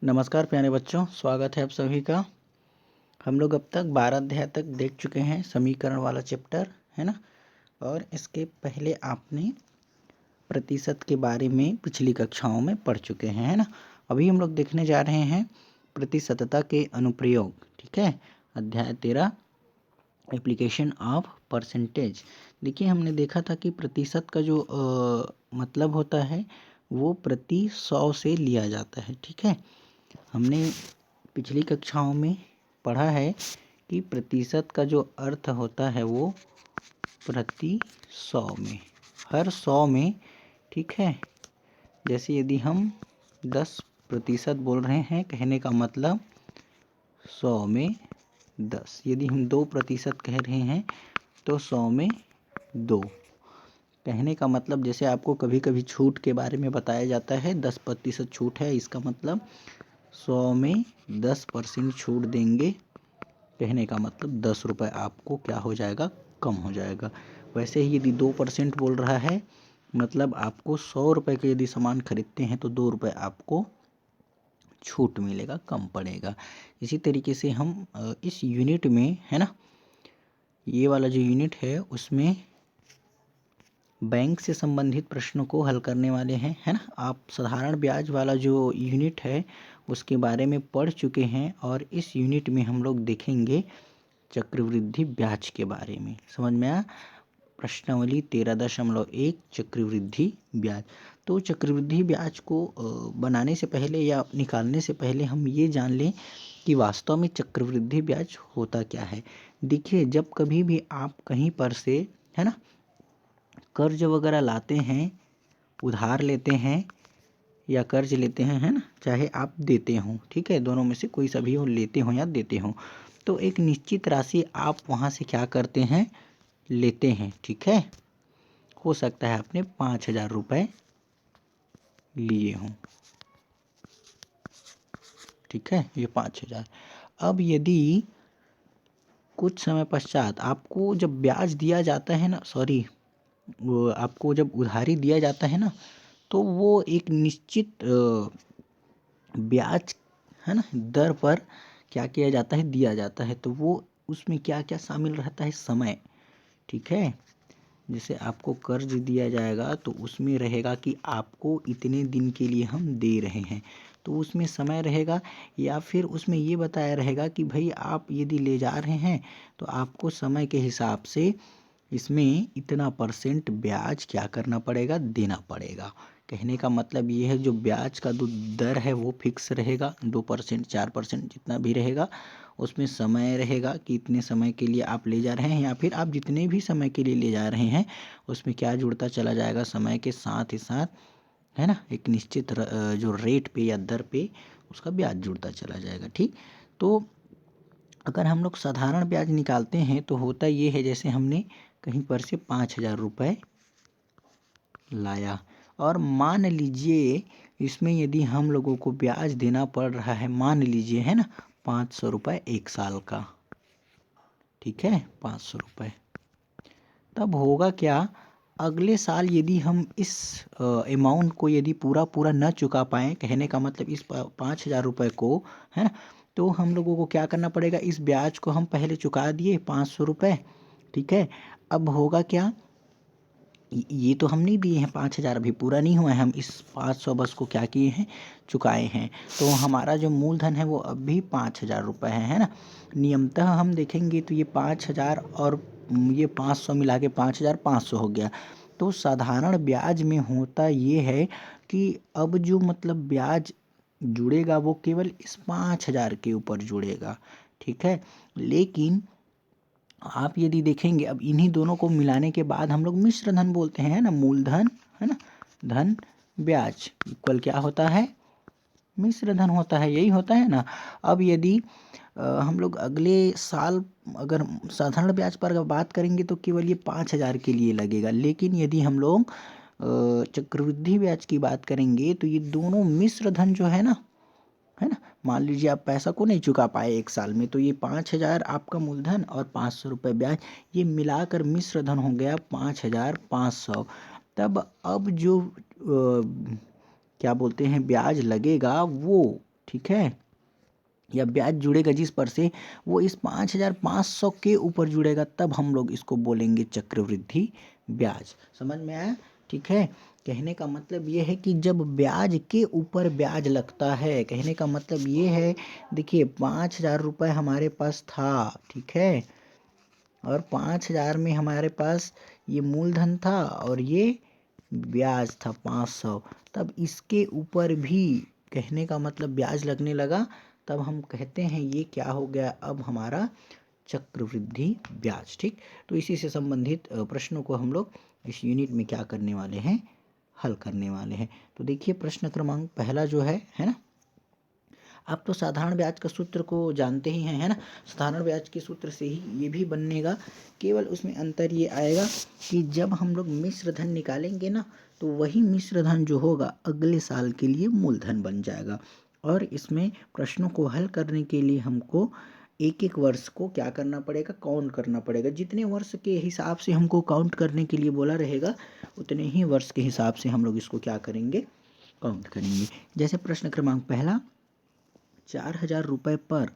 नमस्कार प्यारे बच्चों, स्वागत है आप सभी का। हम लोग अब तक 12 अध्याय तक देख चुके हैं, समीकरण वाला चैप्टर है ना। और इसके पहले आपने प्रतिशत के बारे में पिछली कक्षाओं में पढ़ चुके हैं, है ना। अभी हम लोग देखने जा रहे हैं प्रतिशतता के अनुप्रयोग। ठीक है, अध्याय 13 एप्लीकेशन ऑफ परसेंटेज। देखिए, हमने देखा था कि प्रतिशत का जो मतलब होता है वो प्रति 100 से लिया जाता है। ठीक है, हमने पिछली कक्षाओं में पढ़ा है कि प्रतिशत का जो अर्थ होता है वो प्रति 100 में, हर 100 में। ठीक है, जैसे यदि हम 10% बोल रहे हैं, कहने का मतलब 100 में 10। यदि हम 2% कह रहे हैं तो 100 में 2। कहने का मतलब, जैसे आपको कभी कभी छूट के बारे में बताया जाता है, 10% छूट है, इसका मतलब 100 में 10% छूट देंगे। कहने का मतलब 10 रुपये आपको क्या हो जाएगा, कम हो जाएगा। वैसे ही यदि 2% बोल रहा है, मतलब आपको 100 रुपये के यदि सामान खरीदते हैं तो 2 रुपये आपको छूट मिलेगा, कम पड़ेगा। इसी तरीके से हम इस यूनिट में, है ना, ये वाला जो यूनिट है उसमें बैंक से संबंधित प्रश्नों को हल करने वाले हैं, है ना। आप साधारण ब्याज वाला जो यूनिट है उसके बारे में पढ़ चुके हैं, और इस यूनिट में हम लोग देखेंगे चक्रवृद्धि ब्याज के बारे में। समझ में आया? प्रश्नावली 13.1 चक्रवृद्धि ब्याज। तो चक्रवृद्धि ब्याज को बनाने से पहले या निकालने से पहले हम ये जान लें कि वास्तव में चक्रवृद्धि ब्याज होता क्या है। देखिए, जब कभी भी आप कहीं पर से, है ना, कर्ज वगैरह लाते हैं, उधार लेते हैं या कर्ज लेते हैं, है ना, चाहे आप देते हो, ठीक है, दोनों में से कोई सा भी हो, लेते हो या देते हो, तो एक निश्चित राशि आप वहाँ से क्या करते हैं, लेते हैं। ठीक है, हो सकता है आपने 5,000 रुपये लिए हों। ठीक है, ये 5,000। अब यदि कुछ समय पश्चात आपको जब ब्याज दिया जाता है ना, सॉरी, वो आपको जब उधारी दिया जाता है ना, तो वो एक निश्चित ब्याज, है ना, दर पर क्या किया जाता है, दिया जाता है। तो वो उसमें क्या क्या शामिल रहता है, समय। ठीक है, जैसे आपको कर्ज दिया जाएगा तो उसमें रहेगा कि आपको इतने दिन के लिए हम दे रहे हैं, तो उसमें समय रहेगा। या फिर उसमें ये बताया रहेगा कि भाई आप यदि ले जा रहे हैं तो आपको समय के हिसाब से इसमें इतना % ब्याज क्या करना पड़ेगा, देना पड़ेगा। कहने का मतलब ये है, जो ब्याज का जो दर है वो फिक्स रहेगा, 2% 4% जितना भी रहेगा। उसमें समय रहेगा कि इतने समय के लिए आप ले जा रहे हैं, या फिर आप जितने भी समय के लिए ले जा रहे हैं उसमें क्या जुड़ता चला जाएगा, समय के साथ ही साथ, है ना, एक निश्चित जो रेट पे या दर पे उसका ब्याज जुड़ता चला जाएगा। ठीक, तो अगर हम लोग साधारण ब्याज निकालते हैं तो होता ये है, जैसे हमने कहीं पर से 5,000 रुपये लाया, और मान लीजिए इसमें यदि हम लोगों को ब्याज देना पड़ रहा है, मान लीजिए, है ना, 500 रुपये 1 साल का। ठीक है, 500 रुपये। तब होगा क्या, अगले साल यदि हम इस अमाउंट को यदि पूरा पूरा न चुका पाएँ, कहने का मतलब इस 5,000 रुपये को, है ना, तो हम लोगों को क्या करना पड़ेगा, इस ब्याज को हम पहले चुका दिए 500 रुपये। ठीक है, अब होगा क्या, ये तो हम नहीं दिए हैं 5,000, अभी पूरा नहीं हुआ है, हम इस 500 बस को क्या किए हैं, चुकाए हैं। तो हमारा जो मूलधन है वो अब भी 5,000 रुपये है ना। नियमतः हम देखेंगे तो ये 5,000 और ये 500 मिला के 5,500 हो गया। तो साधारण ब्याज में होता ये है कि अब जो मतलब ब्याज जुड़ेगा वो केवल इस 5,000 के ऊपर जुड़ेगा। ठीक है, लेकिन आप यदि देखेंगे, अब इन्हीं दोनों को मिलाने के बाद हम लोग मिश्र धन बोलते हैं ना, मूलधन, है ना, धन ब्याज इक्वल क्या होता है, मिश्र धन होता है, यही होता है ना। अब यदि हम लोग अगले साल अगर साधारण ब्याज पर अगर बात करेंगे तो केवल ये 5,000 के लिए लगेगा, लेकिन यदि हम लोग चक्रवृद्धि ब्याज की बात करेंगे तो ये दोनों मिश्र धन जो है ना, है ना, मान लीजिए आप पैसा को नहीं चुका पाए 1 साल में, तो ये 5,000 आपका मूलधन और 500 रुपये ब्याज, ये मिलाकर मिश्र धन हो गया 5,500। तब अब जो क्या बोलते हैं ब्याज लगेगा वो, ठीक है, या ब्याज जुड़ेगा जिस पर से वो इस 5,500 के ऊपर जुड़ेगा, तब हम लोग इसको बोलेंगे चक्रवृद्धि ब्याज। समझ में आया? ठीक है, कहने का मतलब ये है कि जब ब्याज के ऊपर ब्याज लगता है, कहने का मतलब ये है, देखिए 5,000 रुपये हमारे पास था, ठीक है, और 5,000 में हमारे पास ये मूलधन था और ये ब्याज था 500, तब इसके ऊपर भी कहने का मतलब ब्याज लगने लगा, तब हम कहते हैं ये क्या हो गया, अब हमारा चक्रवृद्धि ब्याज। ठीक, तो इसी से संबंधित प्रश्नों को हम लोग इस यूनिट में क्या करने वाले हैं, हल करने वाले हैं। तो देखिए प्रश्न क्रमांक पहला जो है ना, आप तो साधारण ब्याज का सूत्र को जानते ही हैं, है ना। साधारण ब्याज के सूत्र से ही ये भी बनेगा, केवल उसमें अंतर ये आएगा कि जब हम लोग मिश्र धन निकालेंगे ना, तो वही मिश्र धन जो होगा अगले साल के लिए मूलधन बन जाएगा। और इसमें प्रश्नों को हल करने के लिए हमको एक एक वर्ष को क्या करना पड़ेगा, काउंट करना पड़ेगा। जितने वर्ष के हिसाब से हमको काउंट करने के लिए बोला रहेगा, उतने ही वर्ष के हिसाब से हम लोग इसको क्या करेंगे, काउंट करेंगे। जैसे प्रश्न क्रमांक पहला, 4,000 रुपये पर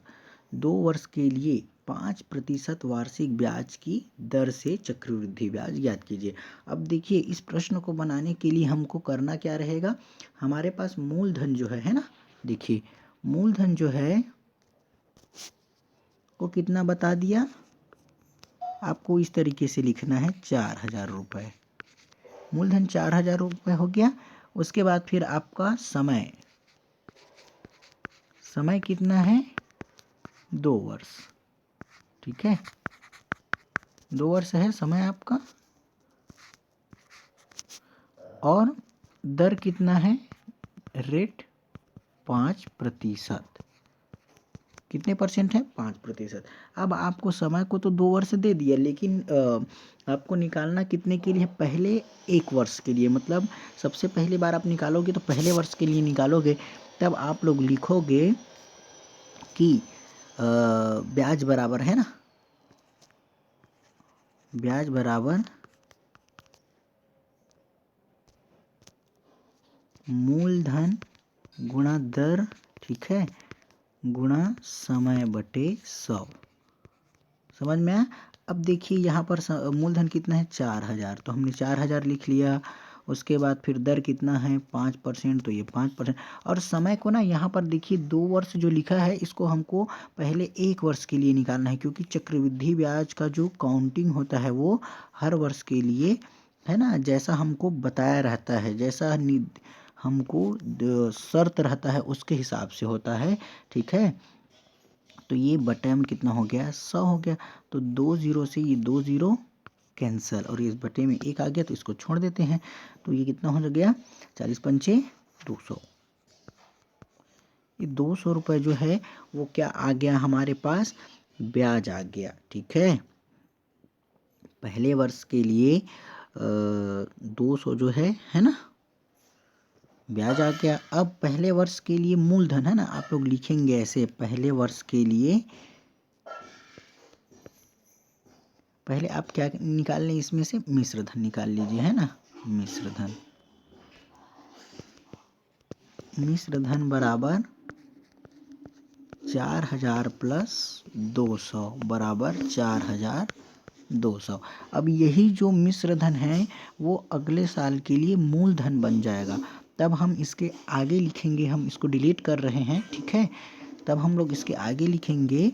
2 वर्ष के लिए 5% वार्षिक ब्याज की दर से चक्रवृद्धि ब्याज ज्ञात कीजिए। अब देखिए इस प्रश्न को बनाने के लिए हमको करना क्या रहेगा, हमारे पास मूलधन जो है ना, देखिए मूलधन जो है को कितना बता दिया, आपको इस तरीके से लिखना है 4,000 रुपये। मूलधन 4,000 रुपये हो गया। उसके बाद फिर आपका समय, समय कितना है, 2 वर्ष, ठीक है, 2 वर्ष है समय आपका। और दर कितना है, रेट 5%, कितने परसेंट है, 5%। अब आपको समय को तो 2 वर्ष दे दिया, लेकिन आपको निकालना कितने के लिए, पहले 1 वर्ष के लिए। मतलब सबसे पहली बार आप निकालोगे तो पहले वर्ष के लिए निकालोगे, तब आप लोग लिखोगे कि ब्याज बराबर है ना, ब्याज बराबर मूलधन गुणा दर, ठीक है, गुणा समय बटे 100। समझ में आया? अब देखिए यहाँ पर मूलधन कितना है, 4,000, तो हमने 4,000 लिख लिया। उसके बाद फिर दर कितना है, 5%, तो ये 5%। और समय को ना यहाँ पर देखिए 2 वर्ष जो लिखा है, इसको हमको पहले 1 वर्ष के लिए निकालना है, क्योंकि चक्रवृद्धि ब्याज का जो काउंटिंग होता है वो हर वर्ष के लिए है ना, जैसा हमको बताया रहता है, जैसा हमको शर्त रहता है उसके हिसाब से होता है, ठीक है। तो ये बटे में कितना हो गया, 100 हो गया। तो 2 0 से ये 2 0 कैंसिल, और इस बटे में 1 आ गया, तो इसको छोड़ देते हैं। तो ये कितना हो गया, 40 पंचे 200। ये 200 रुपये जो है वो क्या आ गया हमारे पास, ब्याज आ गया, ठीक है। पहले वर्ष के लिए 200 जो है ना, ब्याज आ गया। अब पहले वर्ष के लिए मूलधन है ना, आप लोग लिखेंगे ऐसे, पहले वर्ष के लिए पहले आप क्या निकाल लें, इसमें से मिश्र धन निकाल लीजिए, है ना, मिश्र धन। मिश्र धन बराबर 4,000 प्लस 200 बराबर 4,200। अब यही जो मिश्र धन है वो अगले साल के लिए मूलधन बन जाएगा। तब हम इसके आगे लिखेंगे, हम इसको डिलीट कर रहे हैं, ठीक है। तब हम लोग इसके आगे लिखेंगे,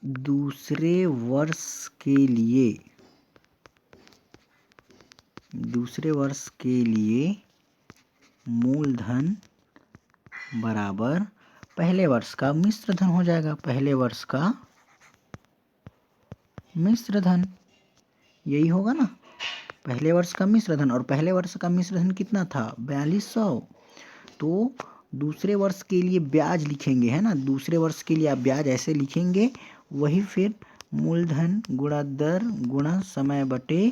दूसरे वर्ष के लिए मूलधन बराबर पहले वर्ष का मिश्र धन हो जाएगा, पहले वर्ष का मिश्र धन, यही होगा ना, पहले वर्ष का मिश्र धन। और पहले वर्ष का मिश्र धन कितना था, 4200। तो दूसरे वर्ष के लिए ब्याज लिखेंगे, है ना, दूसरे वर्ष के लिए आप ब्याज ऐसे लिखेंगे, वही फिर मूलधन गुणा दर गुणा समय बटे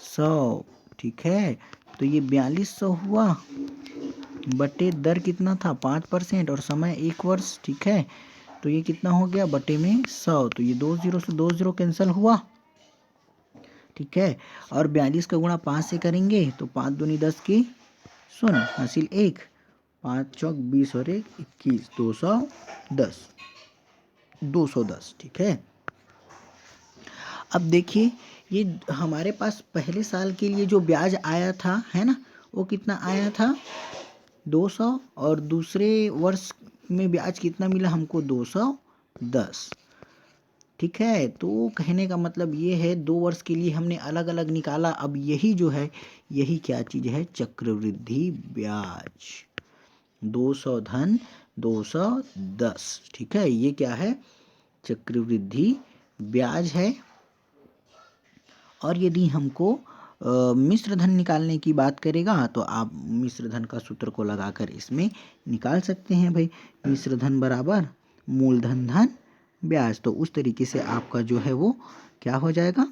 100, ठीक है। तो ये 4200 हुआ, बटे दर कितना था, 5% और समय 1 वर्ष, ठीक है। तो ये कितना हो गया, बटे में 100। तो ये 2 0 से 2 0 कैंसिल हुआ, ठीक है। और 42 का गुणा 5 से करेंगे तो 5 दूनी 10 की 0 हासिल 1, 5 चौक 20 और 1 21, 210, ठीक है। अब देखिए ये हमारे पास पहले साल के लिए जो ब्याज आया था, है ना, वो कितना आया था 200, और दूसरे वर्ष में ब्याज कितना मिला हमको 210, ठीक है। तो कहने का मतलब ये है 2 वर्ष के लिए हमने अलग अलग निकाला। अब यही जो है, यही क्या चीज़ है, चक्रवृद्धि ब्याज। 200 धन 210, ठीक है, ये क्या है, चक्रवृद्धि ब्याज है। और यदि हमको मिश्र धन निकालने की बात करेगा तो आप मिश्र धन का सूत्र को लगाकर इसमें निकाल सकते हैं भाई। मिश्र धन बराबर मूलधन धन ब्याज। तो उस तरीके से आपका जो है वो क्या हो जाएगा,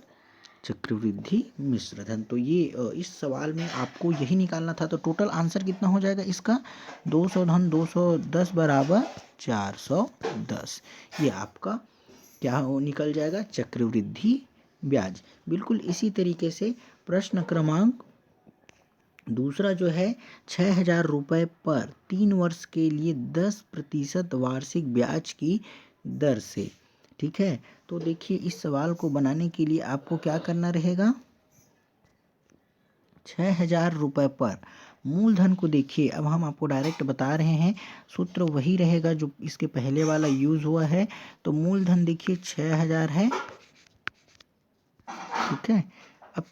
चक्रवृद्धि मिश्र धन। तो ये इस सवाल में आपको यही निकालना था। तो टोटल आंसर कितना हो जाएगा इसका, 200 धन 210 बराबर 410। ये आपका क्या निकल जाएगा, चक्रवृद्धि ब्याज। बिल्कुल इसी तरीके से प्रश्न क्रमांक दूसरा जो है, 6,000 रुपये पर 3 वर्ष के लिए 10% वार्षिक ब्याज की दर से, ठीक है। तो देखिए इस सवाल को बनाने के लिए आपको क्या करना रहेगा, 6,000 रुपये पर मूलधन को देखिए, अब हम आपको डायरेक्ट बता रहे हैं, सूत्र वही रहेगा जो इसके पहले वाला यूज हुआ है। तो मूलधन देखिए 6,000 है, ठीक है। अब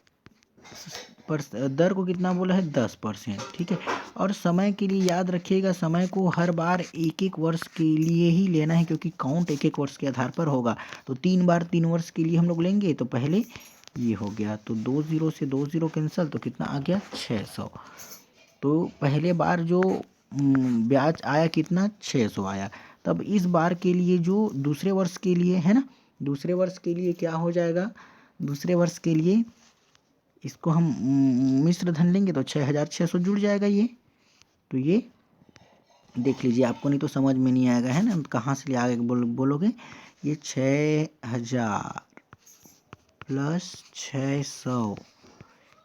दर को कितना बोला है, 10%, ठीक है। और समय के लिए याद रखिएगा, समय को हर बार एक एक वर्ष के लिए ही लेना है, क्योंकि काउंट एक एक वर्ष के आधार पर होगा। तो 3 बार 3 वर्ष के लिए हम लोग लेंगे। तो पहले ये हो गया, तो 2 0 से 2 0 कैंसिल, तो कितना आ गया 600। तो पहले बार जो ब्याज आया कितना, 600 आया। तब इस बार के लिए जो दूसरे वर्ष के लिए है ना, दूसरे वर्ष के लिए क्या हो जाएगा, दूसरे वर्ष के लिए इसको हम मिश्र धन लेंगे तो 6,600 जुड़ जाएगा ये। तो ये देख लीजिए, आपको नहीं तो समझ में नहीं आएगा, है ना, कहाँ से ले आगे बोलोगे। ये 6,000 प्लस 600,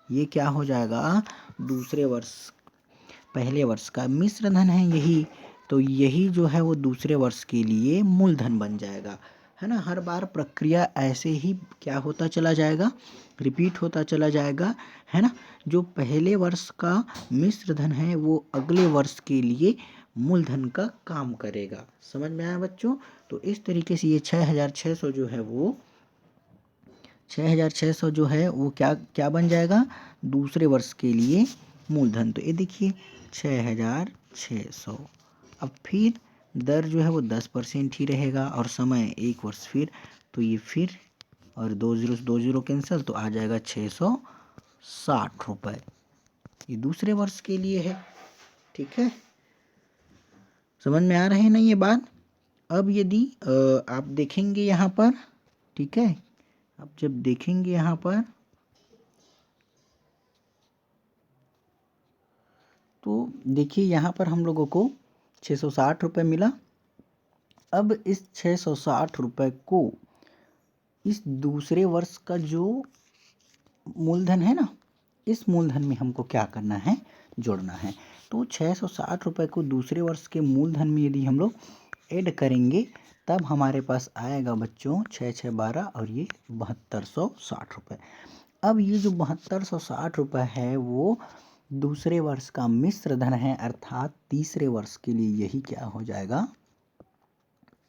ये क्या हो जाएगा, दूसरे वर्ष, पहले वर्ष का मिश्र धन है यही। तो यही जो है वो दूसरे वर्ष के लिए मूलधन बन जाएगा, है ना। हर बार प्रक्रिया ऐसे ही क्या होता चला जाएगा, रिपीट होता चला जाएगा, है ना। जो पहले वर्ष का मिश्र धन है वो अगले वर्ष के लिए मूलधन का काम करेगा। समझ में आया बच्चों। तो इस तरीके से ये 6,600 जो है वो 6,600 जो है वो क्या क्या बन जाएगा, दूसरे वर्ष के लिए मूलधन। तो ये देखिए 6,600। अब फिर दर जो है वो 10% ही रहेगा, और समय 1 वर्ष फिर। तो ये फिर और 2 0 से 2 0 कैंसिल, तो आ जाएगा 660 रुपये। ये दूसरे वर्ष के लिए है, ठीक है। समझ में आ रहे हैं ना ये बात। अब यदि आप देखेंगे यहाँ पर, ठीक है, आप जब देखेंगे यहाँ पर तो देखिए यहाँ पर हम लोगों को 660 रुपये मिला। अब इस 660 रुपये को इस दूसरे वर्ष का जो मूलधन है ना, इस मूलधन में हमको क्या करना है, जोड़ना है। तो 660 रुपये को दूसरे वर्ष के मूलधन में यदि हम लोग ऐड करेंगे, तब हमारे पास आएगा बच्चों 6 6 12 और ये 7260 रुपये। अब ये जो 7260 रुपये है वो दूसरे वर्ष का मिश्र धन है, अर्थात तीसरे वर्ष के लिए यही क्या हो जाएगा,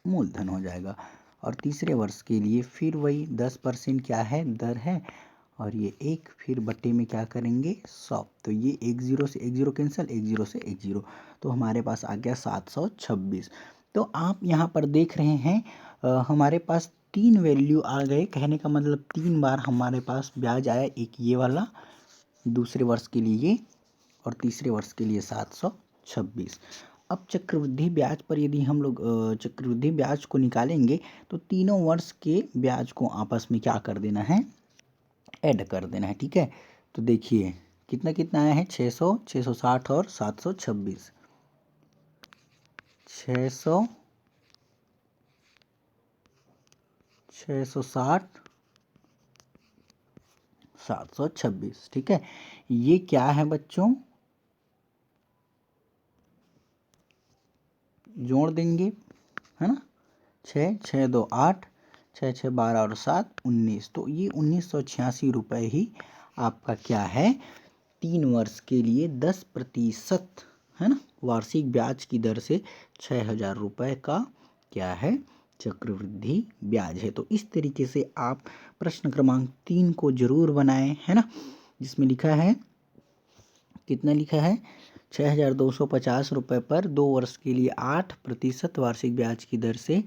मूलधन हो जाएगा। और तीसरे वर्ष के लिए फिर वही 10% क्या है, दर है, और ये 1 फिर बट्टे में क्या करेंगे, 100। तो ये 1 0 से 1 0 कैंसिल, 1 0 से 1 0, तो हमारे पास आ गया 726। तो आप यहाँ पर देख रहे हैं हमारे पास 3 वैल्यू आ गए। कहने का मतलब 3 बार हमारे पास ब्याज आया, एक ये वाला दूसरे वर्ष के लिए और तीसरे वर्ष के लिए 726। अब चक्रवृद्धि ब्याज पर यदि हम लोग चक्रवृद्धि ब्याज को निकालेंगे तो तीनों वर्ष के ब्याज को आपस में क्या कर देना है, ऐड कर देना है, ठीक है। तो देखिए कितना कितना आया है, 600 660 और 726। 600 660 726, ठीक है। ये क्या है बच्चों, जोड़ देंगे, है ना। 6 6 2 8, 6 6 12 और 7 19, तो ये 1986 रुपये ही आपका क्या है, 3 वर्ष के लिए 10%, है ना, वार्षिक ब्याज की दर से 6,000 रुपये का क्या है, चक्रवृद्धि ब्याज है। तो इस तरीके से आप प्रश्न क्रमांक 3 को जरूर बनाएं, है ना, जिसमें लिखा है, कितना लिखा है, 6,250 रुपये पर 2 वर्ष के लिए 8% वार्षिक ब्याज की दर से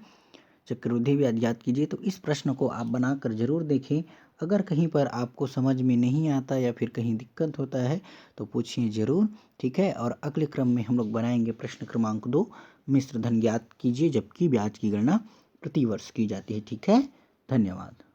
चक्रवृद्धि ब्याज ज्ञात कीजिए। तो इस प्रश्न को आप बनाकर जरूर देखें। अगर कहीं पर आपको समझ में नहीं आता या फिर कहीं दिक्कत होता है तो पूछिए जरूर, ठीक है। और अगले क्रम में हम लोग बनाएंगे प्रश्न क्रमांक 2, मिश्र धन ज्ञात कीजिए जबकि ब्याज की गणना प्रति वर्ष की जाती है, ठीक है। धन्यवाद।